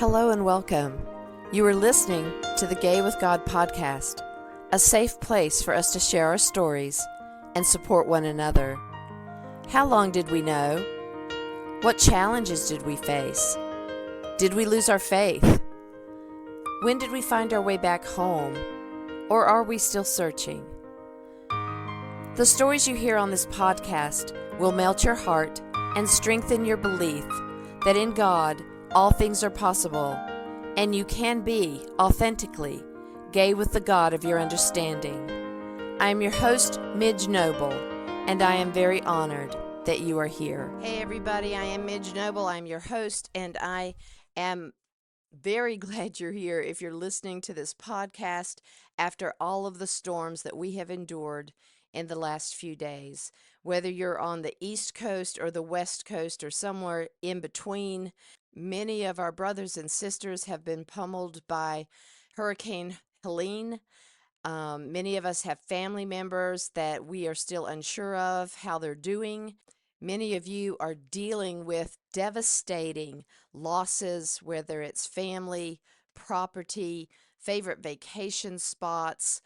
Hello and welcome. You are listening to the Gay with God podcast, a safe place for us to share our stories and support one another. How long did we know? What challenges did we face? Did we lose our faith? When did we find our way back home? Or are we still searching? The stories you hear on this podcast will melt your heart and strengthen your belief that in God, all things are possible, and you can be authentically gay with the God of your understanding. I am your host, Midge Noble, and I am very honored that you are here. Hey everybody, I am Midge Noble. I'm your host, and I am very glad you're here if you're listening to this podcast after all of the storms that we have endured in the last few days. Whether you're on the East Coast or the West Coast or somewhere in between, many of our brothers and sisters have been pummeled by Hurricane Helene. Many of us have family members that we are still unsure of how they're doing. Many of you are dealing with devastating losses, whether it's family, property, favorite vacation spots,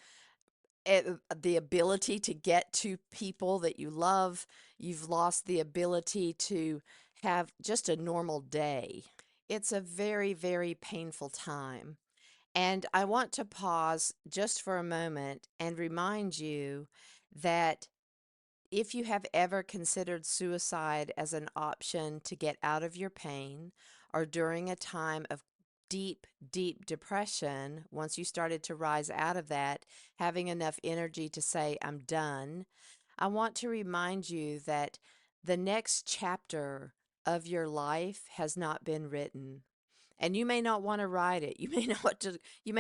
the ability to get to people that you love. You've lost the ability to have just a normal day. It's a very, very painful time. And I want to pause just for a moment and remind you that if you have ever considered suicide as an option to get out of your pain, or during a time of deep, deep depression, once you started to rise out of that, having enough energy to say, I'm done, I want to remind you that the next chapter of your life has not been written. And you may not want to write it. You may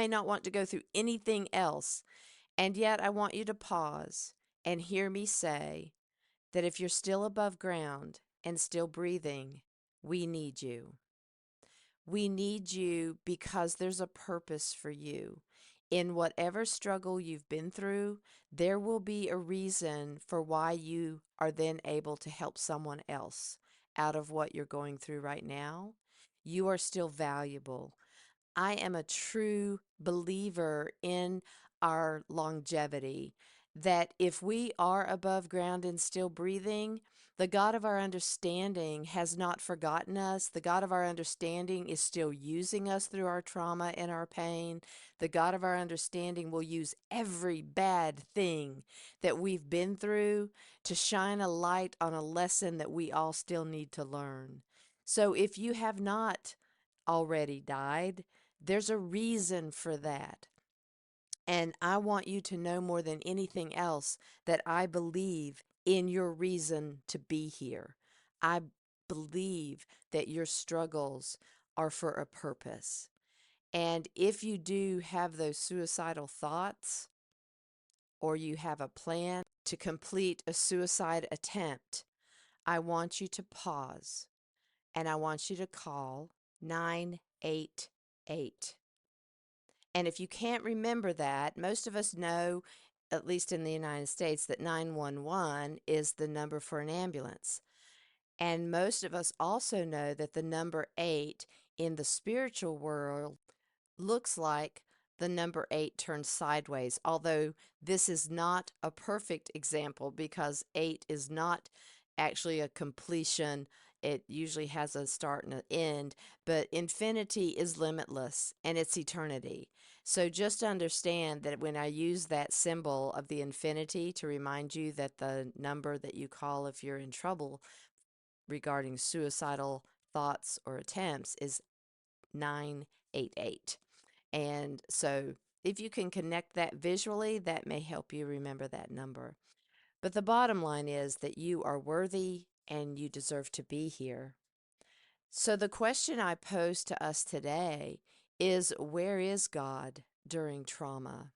not want to go through anything else. And yet I want you to pause and hear me say that if you're still above ground and still breathing, we need you. We need you because there's a purpose for you. In whatever struggle you've been through, there will be a reason for why you are then able to help someone else out of what you're going through right now. You are still valuable. I am a true believer in our longevity, that if we are above ground and still breathing, the God of our understanding has not forgotten us. The God of our understanding is still using us through our trauma and our pain. The God of our understanding will use every bad thing that we've been through to shine a light on a lesson that we all still need to learn. So if you have not already died, there's a reason for that. And I want you to know more than anything else that I believe in your reason to be here. I believe that your struggles are for a purpose. And if you do have those suicidal thoughts, or you have a plan to complete a suicide attempt, I want you to pause and I want you to call 988. And if you can't remember that, most of us know, at least in the United States, that 911 is the number for an ambulance. And most of us also know that the number 8 in the spiritual world looks like the number 8 turned sideways, although this is not a perfect example because 8 is not actually a completion. It usually has a start and an end, but infinity is limitless and it's eternity. So just understand that when I use that symbol of the infinity to remind you that the number that you call if you're in trouble regarding suicidal thoughts or attempts is 988. And so if you can connect that visually, that may help you remember that number. But the bottom line is that you are worthy and you deserve to be here. So the question I pose to us today is, where is God during trauma?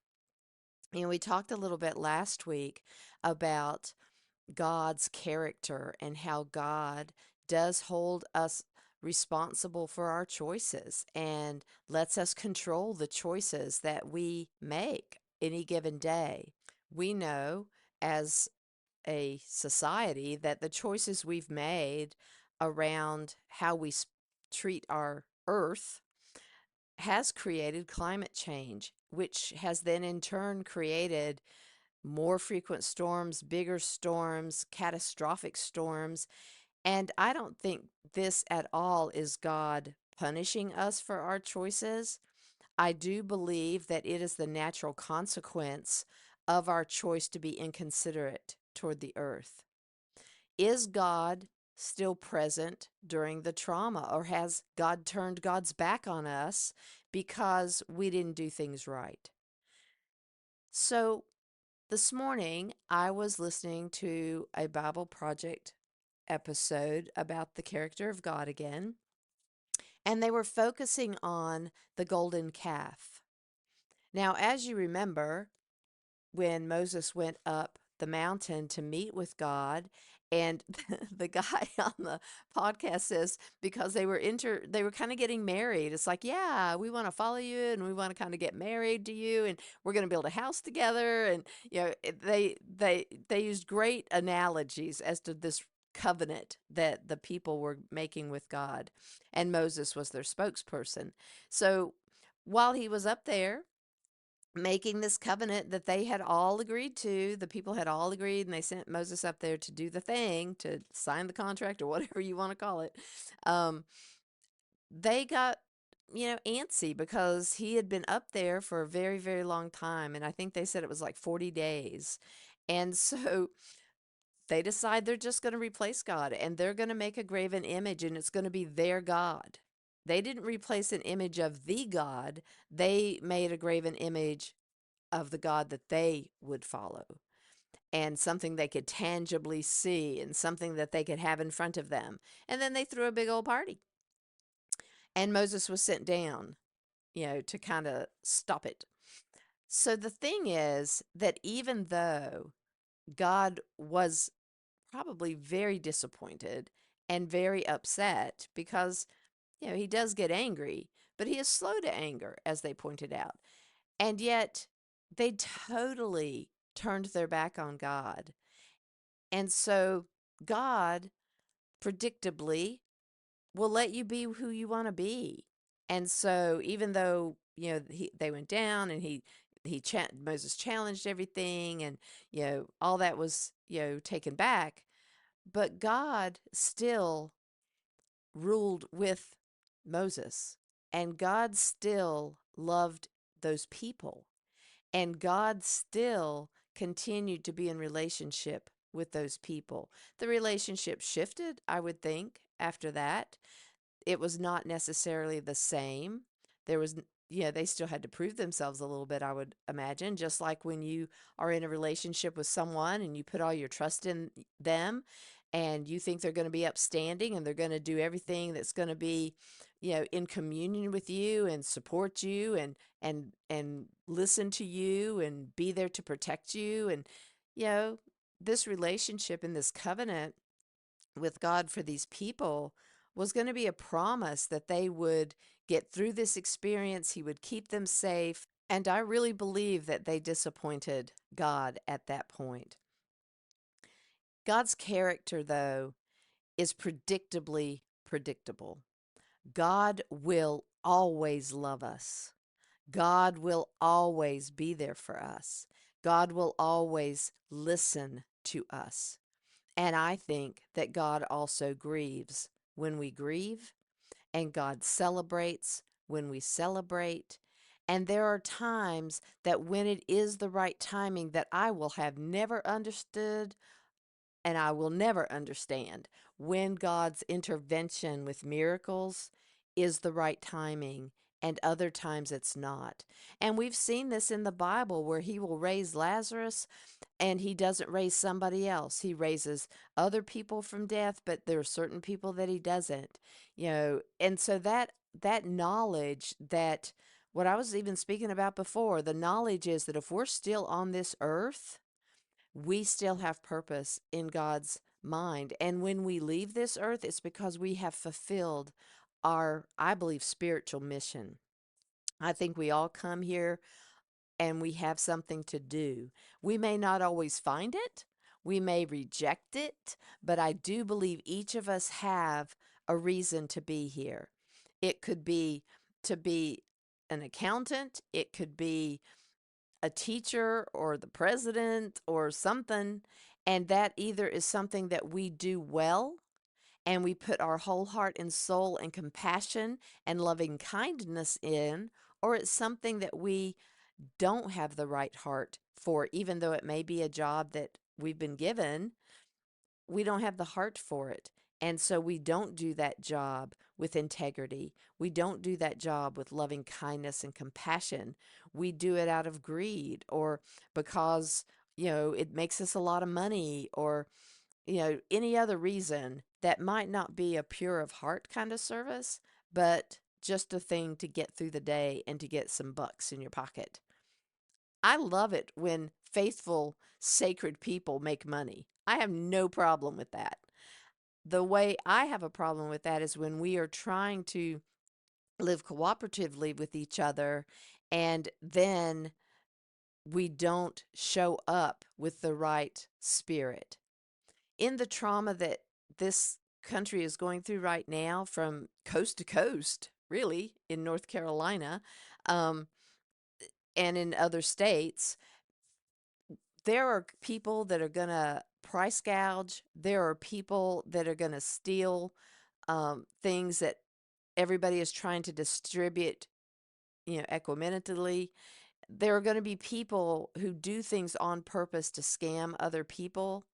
And we talked a little bit last week about God's character and how God does hold us responsible for our choices and lets us control the choices that we make any given day. We know as a society that the choices we've made around how we treat our earth has created climate change, which has then in turn created more frequent storms, bigger storms, catastrophic storms. And I don't think this at all is God punishing us for our choices. I do believe that it is the natural consequence of our choice to be inconsiderate toward the earth. Is God still present during the trauma, or has God turned God's back on us because we didn't do things right? So this morning, I was listening to a Bible Project episode about the character of God again, and they were focusing on the golden calf. Now, as you remember, when Moses went up the mountain to meet with God, and the guy on the podcast says because they were kind of getting married. It's like, yeah, we want to follow you and we want to kind of get married to you and we're going to build a house together. And they used great analogies as to this covenant that the people were making with God, and Moses was their spokesperson. So while he was up there making this covenant that they had all agreed to, the people had all agreed, and they sent Moses up there to do the thing, to sign the contract or whatever you want to call it. Um, they got, antsy because he had been up there for a very, very long time. And I think they said it was like 40 days. And so they decide they're just going to replace God and they're going to make a graven image and it's going to be their God. They didn't replace an image of the God, they made a graven image of the God that they would follow, and something they could tangibly see and something that they could have in front of them. And then they threw a big old party. And Moses was sent down, to kind of stop it. So the thing is that even though God was probably very disappointed and very upset because, he does get angry, but he is slow to anger, as they pointed out. And yet they totally turned their back on God. And so God, predictably, will let you be who you want to be. And so even though, they went down and Moses challenged everything and, all that was, taken back, but God still ruled with Moses, and God still loved those people. And God still continued to be in relationship with those people. The relationship shifted, I would think, after that. It was not necessarily the same. There was, they still had to prove themselves a little bit, I would imagine, just like when you are in a relationship with someone and you put all your trust in them and you think they're going to be upstanding and they're going to do everything that's going to be, in communion with you and support you and listen to you and be there to protect you. And, this relationship and this covenant with God for these people was going to be a promise that they would get through this experience. He would keep them safe. And I really believe that they disappointed God at that point. God's character, though, is predictably predictable. God will always love us. God will always be there for us. God will always listen to us. And I think that God also grieves when we grieve, and God celebrates when we celebrate. And there are times that when it is the right timing that I will have never understood and I will never understand, when God's intervention with miracles is the right timing, and other times it's not. And we've seen this in the Bible where he will raise Lazarus and he doesn't raise somebody else. He raises other people from death, but there are certain people that he doesn't, and so that knowledge, that what I was even speaking about before, the knowledge is that if we're still on this earth, we still have purpose in God's mind. And when we leave this earth, it's because we have fulfilled our, I believe, spiritual mission. I think we all come here and we have something to do. We may not always find it, we may reject it, but I do believe each of us have a reason to be here. It could be to be an accountant, it could be a teacher or the president or something. And that either is something that we do well and we put our whole heart and soul and compassion and loving kindness in, or it's something that we don't have the right heart for, even though it may be a job that we've been given, we don't have the heart for it. And so we don't do that job with integrity. We don't do that job with loving kindness and compassion. We do it out of greed or because, it makes us a lot of money or, any other reason that might not be a pure of heart kind of service, but just a thing to get through the day and to get some bucks in your pocket. I love it when faithful, sacred people make money. I have no problem with that. The way I have a problem with that is when we are trying to live cooperatively with each other and then we don't show up with the right spirit. In the trauma that this country is going through right now, from coast to coast, really, in North Carolina, um, and in other states, there are people that are going to price gouge. There are people that are going to steal things that everybody is trying to distribute, equitably. There are going to be people who do things on purpose to scam other people.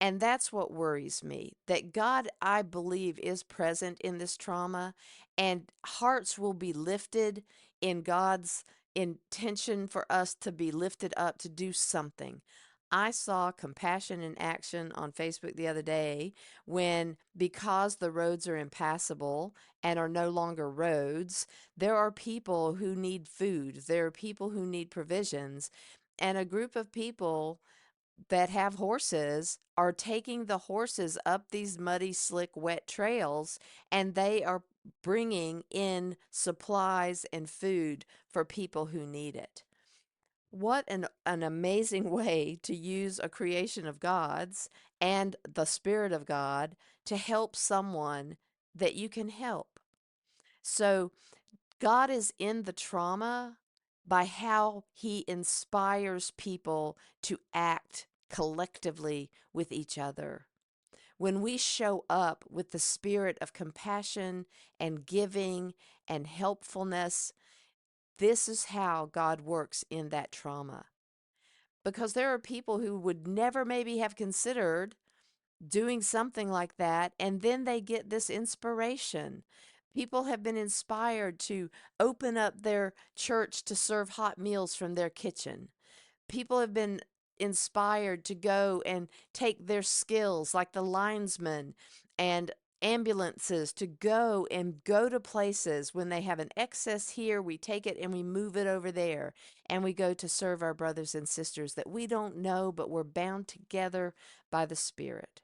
And that's what worries me, that God, I believe, is present in this trauma and hearts will be lifted in God's intention for us to be lifted up to do something. I saw compassion in action on Facebook the other day when, because the roads are impassable and are no longer roads, there are people who need food. There are people who need provisions. And a group of people that have horses are taking the horses up these muddy, slick, wet trails, and they are bringing in supplies and food for people who need it. What an amazing way to use a creation of God's and the Spirit of God to help someone that you can help. So God is in the trauma by how he inspires people to act collectively with each other. When we show up with the spirit of compassion and giving and helpfulness, this is how God works in that trauma. Because there are people who would never maybe have considered doing something like that, and then they get this inspiration. People have been inspired to open up their church to serve hot meals from their kitchen. People have been inspired to go and take their skills, like the linesmen and ambulances, to go to places when they have an excess here, we take it and we move it over there, and we go to serve our brothers and sisters that we don't know, but we're bound together by the Spirit.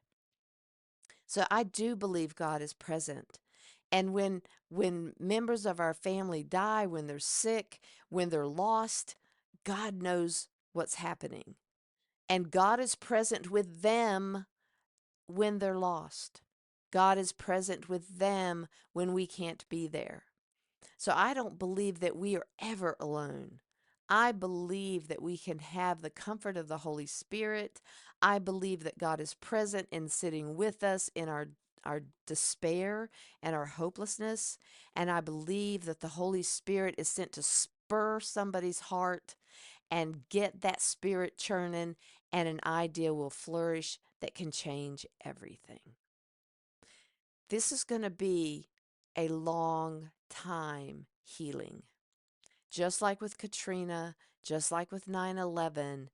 So I do believe God is present. And when members of our family die, when they're sick, when they're lost, God knows what's happening. And God is present with them when they're lost. God is present with them when we can't be there. So I don't believe that we are ever alone. I believe that we can have the comfort of the Holy Spirit. I believe that God is present and sitting with us in our despair and our hopelessness. And I believe that the Holy Spirit is sent to spur somebody's heart and get that spirit churning, and an idea will flourish that can change everything. This is going to be a long time healing. Just like with Katrina, just like with 9/11,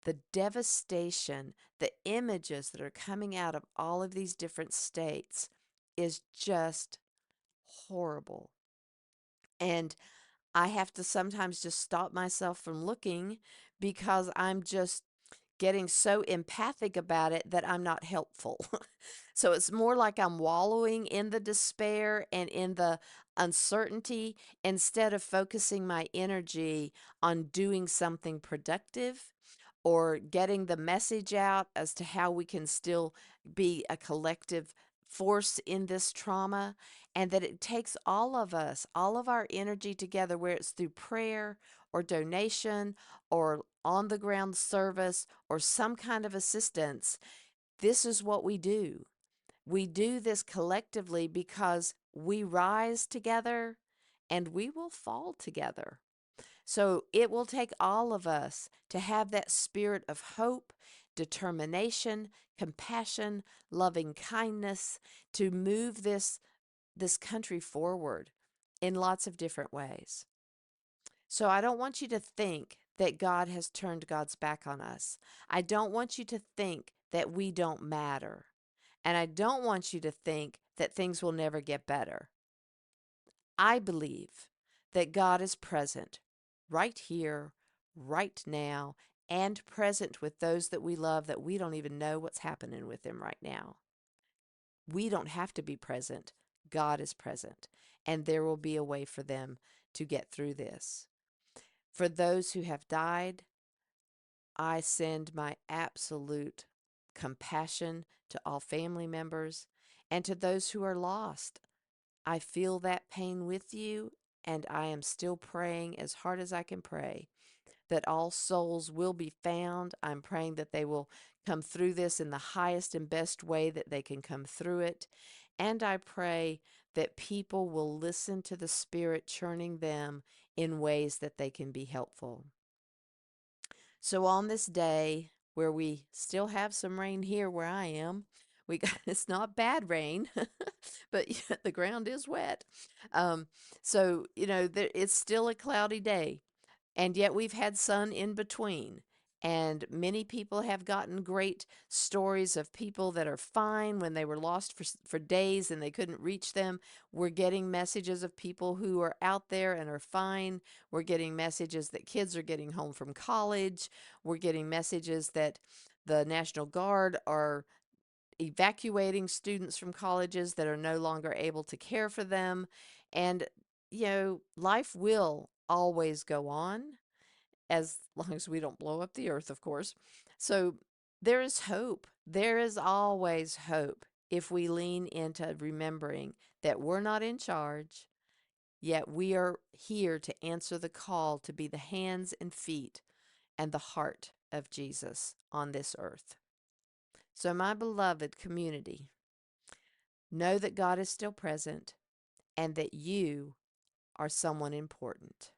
the devastation, the images that are coming out of all of these different states is just horrible. And I have to sometimes just stop myself from looking because I'm just getting so empathic about it that I'm not helpful. So it's more like I'm wallowing in the despair and in the uncertainty instead of focusing my energy on doing something productive or getting the message out as to how we can still be a collective force in this trauma, and that it takes all of us, all of our energy together, where it's through prayer or donation or on the ground service or some kind of assistance. This is what we do. We do this collectively because we rise together and we will fall together. So it will take all of us to have that spirit of hope, determination, compassion, loving kindness to move this country forward in lots of different ways. So I don't want you to think that God has turned God's back on us. I don't want you to think that we don't matter. And I don't want you to think that things will never get better. I believe that God is present right here, right now, and present with those that we love that we don't even know what's happening with them right now. We don't have to be present. God is present, and there will be a way for them to get through this. For those who have died, I send my absolute compassion to all family members, and to those who are lost. I feel that pain with you, and I am still praying as hard as I can pray that all souls will be found. I'm praying that they will come through this in the highest and best way that they can come through it. And I pray that people will listen to the Spirit churning them in ways that they can be helpful. So on this day where we still have some rain here where I am, it's not bad rain, but the ground is wet. So, it's still a cloudy day, and yet we've had sun in between. And many people have gotten great stories of people that are fine when they were lost for days and they couldn't reach them. We're getting messages of people who are out there and are fine. We're getting messages that kids are getting home from college. We're getting messages that the National Guard are evacuating students from colleges that are no longer able to care for them. And, life will always go on, as long as we don't blow up the earth, of course. So there is hope. There is always hope if we lean into remembering that we're not in charge, yet we are here to answer the call to be the hands and feet and the heart of Jesus on this earth. So, my beloved community, know that God is still present and that you are someone important.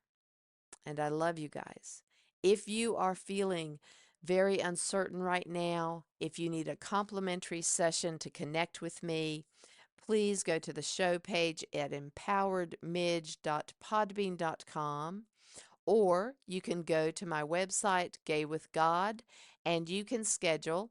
And I love you guys. If you are feeling very uncertain right now, if you need a complimentary session to connect with me, please go to the show page at empoweredmidge.podbean.com, or you can go to my website, Gay with God, and you can schedule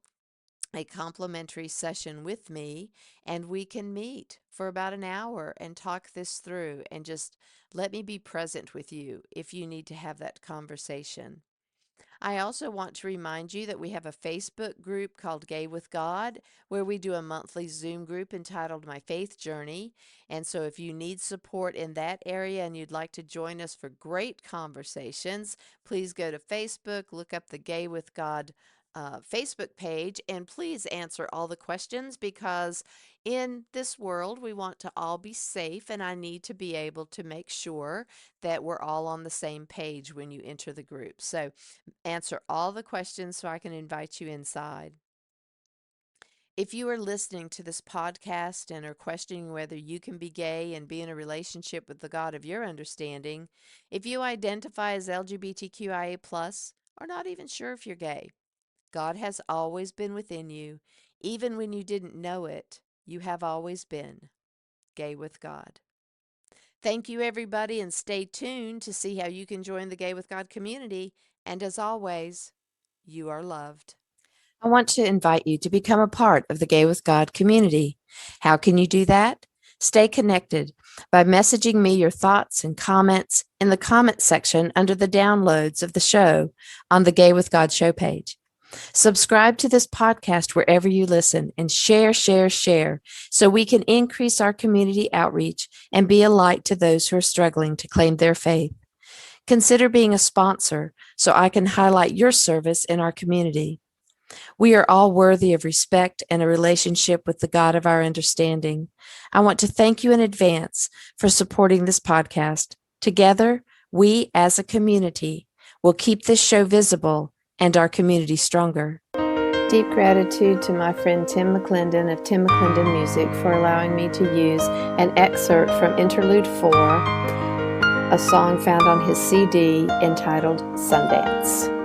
a complimentary session with me, and we can meet for about an hour and talk this through, and just let me be present with you if you need to have that conversation. I also want to remind you that we have a Facebook group called Gay with God, where we do a monthly Zoom group entitled My Faith Journey. And so if you need support in that area and you'd like to join us for great conversations, please go to Facebook, look up the Gay with God Facebook page, and please answer all the questions, because in this world we want to all be safe, and I need to be able to make sure that we're all on the same page when you enter the group. So answer all the questions so I can invite you inside. If you are listening to this podcast and are questioning whether you can be gay and be in a relationship with the God of your understanding, if you identify as LGBTQIA+, or not even sure if you're gay, God has always been within you. Even when you didn't know it, you have always been gay with God. Thank you, everybody, and stay tuned to see how you can join the Gay with God community. And as always, you are loved. I want to invite you to become a part of the Gay with God community. How can you do that? Stay connected by messaging me your thoughts and comments in the comment section under the downloads of the show on the Gay with God show page. Subscribe to this podcast wherever you listen, and share so we can increase our community outreach and be a light to those who are struggling to claim their faith. Consider being a sponsor so I can highlight your service in our community. We are all worthy of respect and a relationship with the God of our understanding. I want to thank you in advance for supporting this podcast. Together, we as a community will keep this show visible and our community stronger. Deep gratitude to my friend Tim McClendon of Tim McClendon Music for allowing me to use an excerpt from Interlude 4, a song found on his CD entitled Sundance.